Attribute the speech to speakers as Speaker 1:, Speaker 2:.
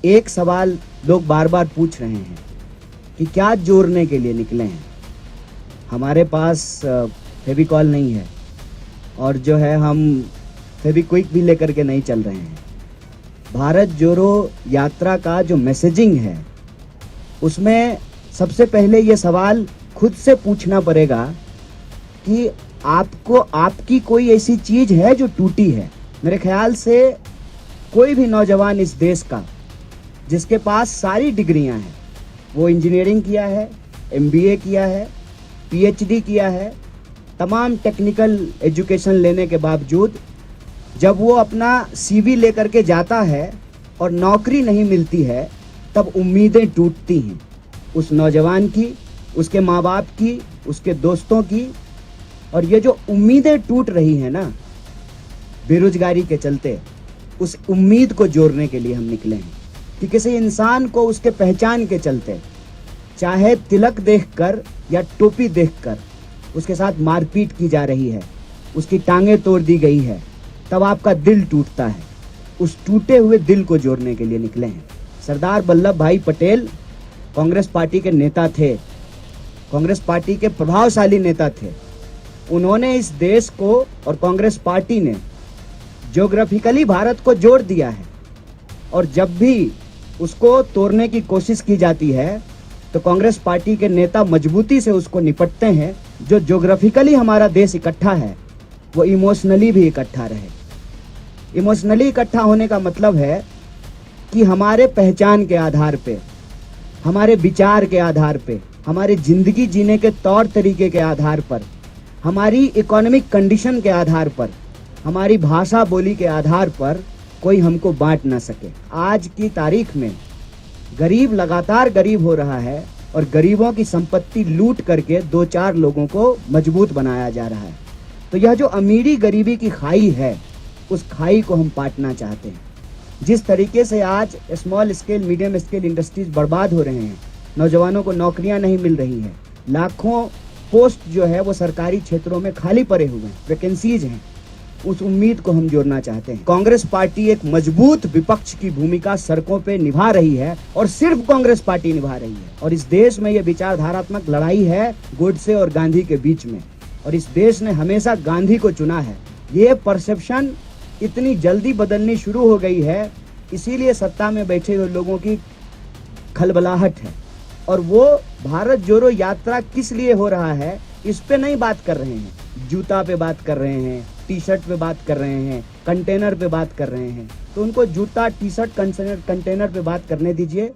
Speaker 1: एक सवाल लोग बार बार पूछ रहे हैं कि क्या जोड़ने के लिए निकले हैं। हमारे पास फेविकॉल नहीं है और जो है हम फेविक्विक भी लेकर के नहीं चल रहे हैं। भारत जोड़ो यात्रा का जो मैसेजिंग है उसमें सबसे पहले ये सवाल खुद से पूछना पड़ेगा कि आपको आपकी कोई ऐसी चीज है जो टूटी है। मेरे ख्याल से कोई भी नौजवान इस देश का जिसके पास सारी डिग्रियां हैं, वो इंजीनियरिंग किया है, MBA किया है, PhD किया है, तमाम टेक्निकल एजुकेशन लेने के बावजूद जब वो अपना CV लेकर के जाता है और नौकरी नहीं मिलती है तब उम्मीदें टूटती हैं उस नौजवान की, उसके माँ बाप की, उसके दोस्तों की। और ये जो उम्मीदें टूट रही हैं ना बेरोजगारी के चलते, उस उम्मीद को जोड़ने के लिए हम निकले हैं कि किसी इंसान को उसके पहचान के चलते, चाहे तिलक देखकर या टोपी देखकर उसके साथ मारपीट की जा रही है, उसकी टांगें तोड़ दी गई है, तब आपका दिल टूटता है। उस टूटे हुए दिल को जोड़ने के लिए निकले हैं। सरदार वल्लभ भाई पटेल कांग्रेस पार्टी के नेता थे, कांग्रेस पार्टी के प्रभावशाली नेता थे। उन्होंने इस देश को और कांग्रेस पार्टी ने ज्योग्राफिकली भारत को जोड़ दिया है और जब भी उसको तोड़ने की कोशिश की जाती है तो कांग्रेस पार्टी के नेता मजबूती से उसको निपटते हैं। जो ज्योग्राफिकली हमारा देश इकट्ठा है वो इमोशनली भी इकट्ठा रहे। इमोशनली इकट्ठा होने का मतलब है कि हमारे पहचान के आधार पे, हमारे विचार के आधार पे, हमारे जिंदगी जीने के तौर तरीके के आधार पर, हमारी इकोनॉमिक कंडीशन के आधार पर, हमारी भाषा बोली के आधार पर कोई हमको बांट ना सके। आज की तारीख में गरीब लगातार गरीब हो रहा है और गरीबों की संपत्ति लूट करके 2-4 लोगों को मजबूत बनाया जा रहा है। तो यह जो अमीरी गरीबी की खाई है, उस खाई को हम पाटना चाहते हैं। जिस तरीके से आज small scale, medium scale industries बर्बाद हो रहे हैं, नौजवानों को नौकरियां नहीं मिल रही हैं, लाखों पोस्ट जो है वो सरकारी क्षेत्रों में खाली पड़े हुए हैं, वैकेंसीज हैं, उस उम्मीद को हम जोड़ना चाहते हैं। कांग्रेस पार्टी एक मजबूत विपक्ष की भूमिका सड़कों पे निभा रही है और सिर्फ कांग्रेस पार्टी निभा रही है। और इस देश में ये विचारधारात्मक लड़ाई है गोडसे और गांधी के बीच में, और इस देश ने हमेशा गांधी को चुना है। ये परसेप्शन इतनी जल्दी बदलनी शुरू हो गई है, इसीलिए सत्ता में बैठे हुए लोगों की खलबलाहट है। और वो भारत जोड़ो यात्रा किस लिए हो रहा है इस पे नहीं बात कर रहे हैं। जूता पे बात कर रहे हैं, टी-शर्ट पे बात कर रहे हैं, कंटेनर पे बात कर रहे हैं। तो उनको जूता, टी-शर्ट, कंटेनर पे बात करने दीजिए।